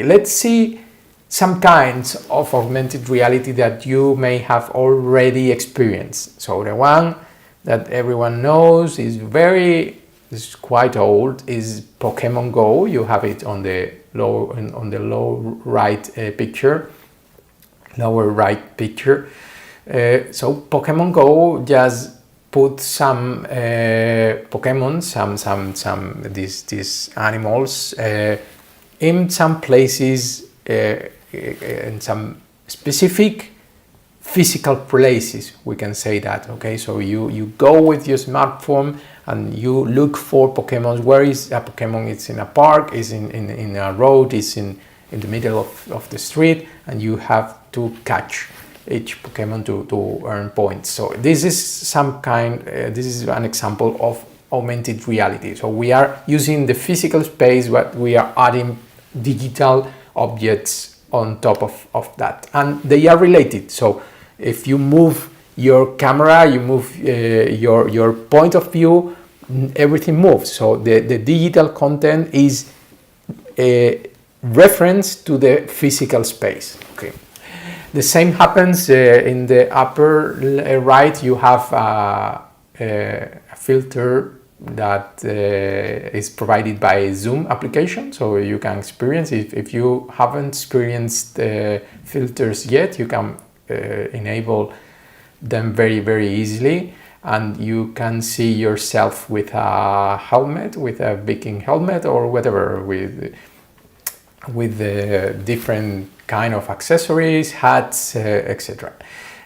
Let's see some kinds of augmented reality that you may have already experienced. So the one that everyone knows is quite old, is Pokemon Go. You have it on the lower right picture. So Pokemon Go just put some Pokemon, these animals in some places, in some specific physical places, we can say that. Okay, so you go with your smartphone and you look for Pokemon. Where is a Pokemon? It's in a park, it's in a road, it's in the middle of the street, and you have to catch each Pokemon to earn points. So this is this is an example of augmented reality. So we are using the physical space, but we are adding digital objects on top of that, and they are related. So if you move your camera, you move your point of view, everything moves. So the digital content is a reference to the physical space. Okay. The same happens in the upper right. You have a filter that is provided by Zoom application, so you can experience if you haven't experienced filters yet, you can enable them very easily, and you can see yourself with a helmet, with a Viking helmet or whatever, with different kind of accessories, hats, etc.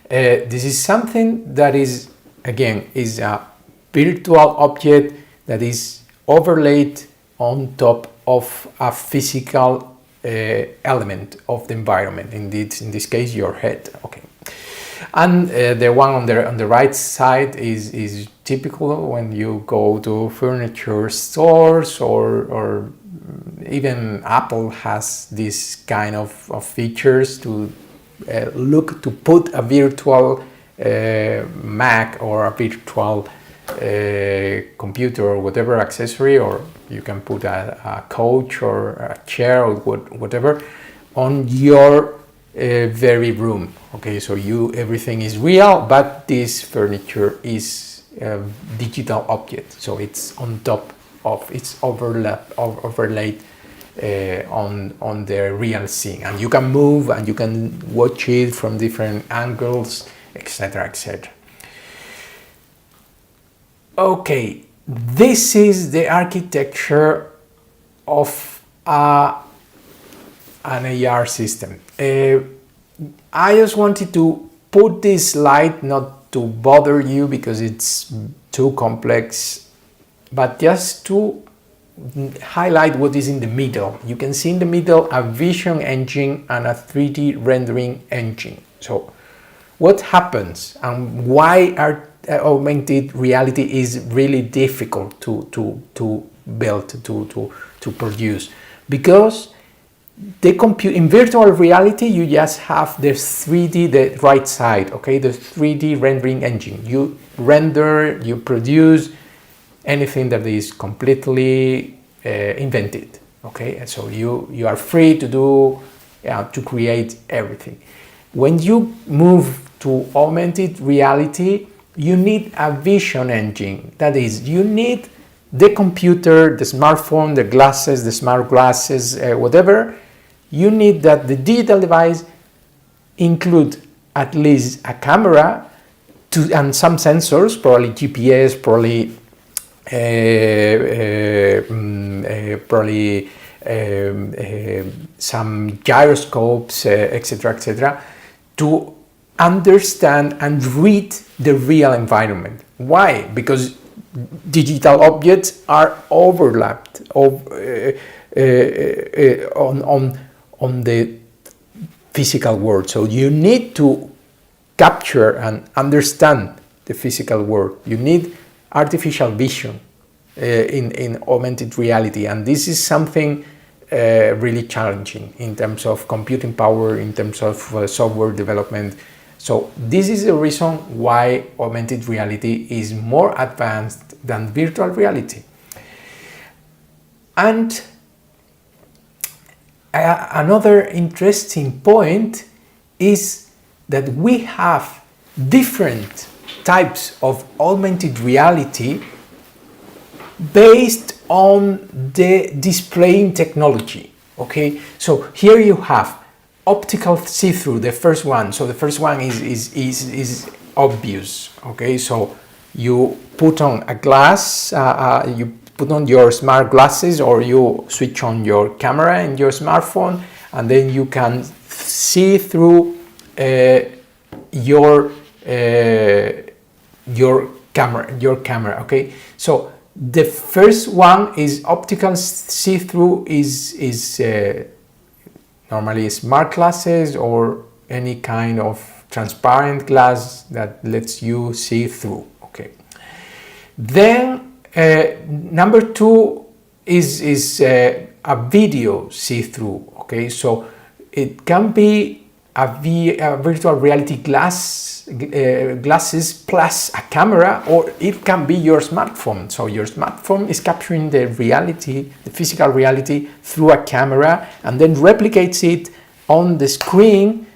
This is something that is, again, is a virtual object that is overlaid on top of a physical element of the environment. Indeed, in this case, your head. Okay, and the one on the right side is typical when you go to furniture stores, or even Apple has this kind of features to put a virtual Mac or a virtual computer or whatever accessory, or you can put a couch or a chair or whatever on your very room. Okay, so everything is real, but this furniture is a digital object, so it's on top of, it's overlaid on the real scene, and you can move and you can watch it from different angles, etc, etc. Okay, this is the architecture of an AR system. I just wanted to put this slide not to bother you because it's too complex, but just to highlight what is in the middle. You can see in the middle a vision engine and a 3D rendering engine. So what happens and why augmented reality is really difficult to build, to produce? Because in virtual reality you just have the 3D, the right side, okay, the 3D rendering engine. You render, you produce anything that is completely invented, okay, and so you are free to do, to create everything. When you move to augmented reality, you need a vision engine. That is, you need the computer, the smartphone, the glasses, the smart glasses, whatever. You need that the digital device include at least a camera and some sensors, probably GPS, probably some gyroscopes, etc, etc, to understand and read the real environment. Why? Because digital objects are overlapped on the physical world. So you need to capture and understand the physical world. You need artificial vision in augmented reality, and this is something really challenging in terms of computing power, in terms of software development. So this is the reason why augmented reality is more advanced than virtual reality. And Another interesting point is that we have different types of augmented reality based on the displaying technology. Okay, so here you have optical see-through, the first one. So the first one is obvious. Okay, so you put on a glass, you put on your smart glasses, or you switch on your camera in your smartphone, and then you can see through your camera. Okay, so the first one is optical see-through, is normally smart glasses or any kind of transparent glass that lets you see through. Okay, then number two is a video see-through. Okay, so it can be a virtual reality glasses plus a camera, or it can be your smartphone. So your smartphone is capturing the reality, the physical reality, through a camera, and then replicates it on the screen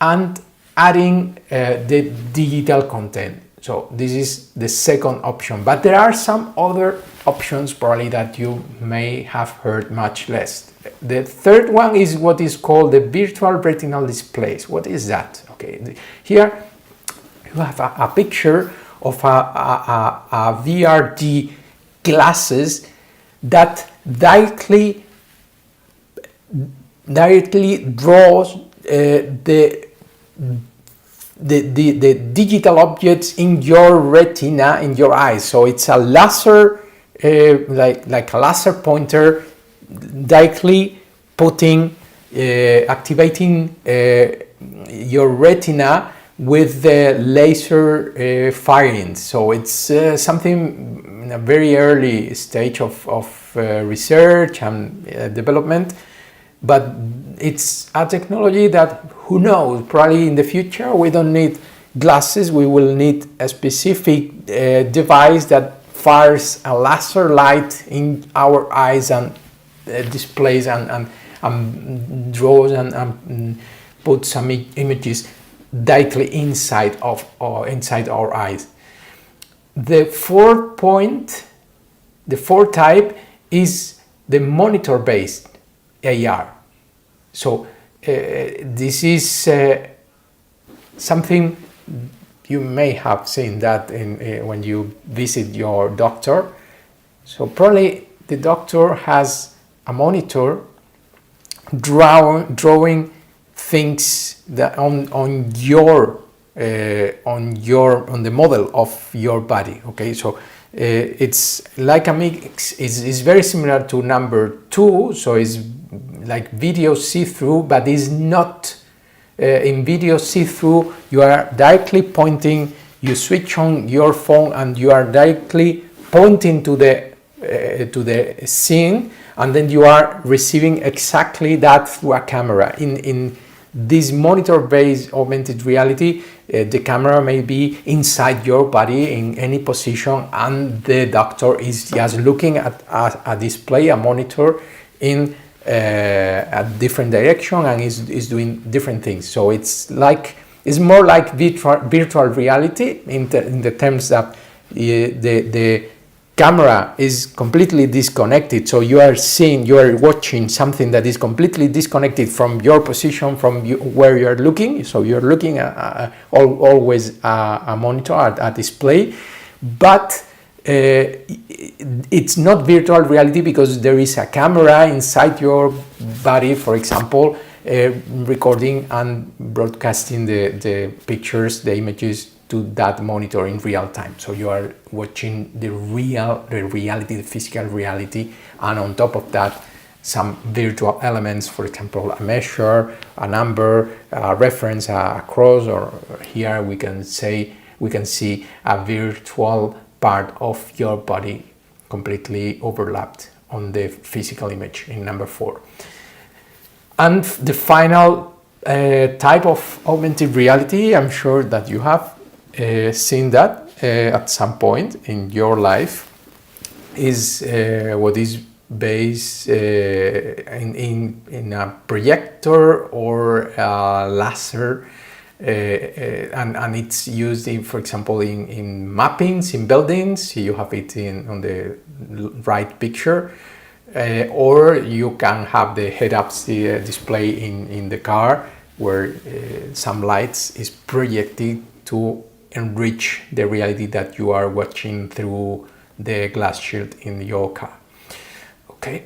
and adding the digital content. So this is the second option, but there are some other options probably that you may have heard much less. The third one is what is called the virtual retinal displays. What is that? Okay, here you have a picture of a VRD glasses that directly draws the digital objects in your retina, in your eyes. So it's a laser, like a laser pointer, directly activating your retina with the laser firing. So it's something in a very early stage of research and development, but it's a technology that, who knows, probably in the future we don't need glasses, we will need a specific device that fires a laser light in our eyes and displays and draws and puts some images directly inside our eyes. The fourth type is the monitor-based AR. So this is something you may have seen that when you visit your doctor. So probably the doctor has a monitor drawing things that on the model of your body. Okay, so it's like a mix. It's very similar to number two. So it's like video see-through, but it's not. In video see-through, you are directly pointing. You switch on your phone, and you are directly pointing to the scene, and then you are receiving exactly that through a camera. In this monitor-based augmented reality, the camera may be inside your body in any position, and the doctor is just looking at a display, a monitor in a different direction, and is doing different things. So it's more like virtual reality in the terms that the camera is completely disconnected. So you are watching something that is completely disconnected from your position, from where you are looking. So you're looking at always a monitor, a display, but it's not virtual reality because there is a camera inside your body, for example, recording and broadcasting the pictures, the images to that monitor in real time. So you are watching the reality, the physical reality, and on top of that, some virtual elements, for example, a measure, a number, a reference, a cross, or here we can see a virtual part of your body completely overlapped on the physical image in number 4. And the final type of augmented reality, I'm sure that you have seen that at some point in your life, is what is based in a projector or a laser, and it's used in, for example, in mappings in buildings. You have it on the right picture, or you can have the head-up display in the car, where some lights is projected to enrich the reality that you are watching through the glass shield in your car. Okay.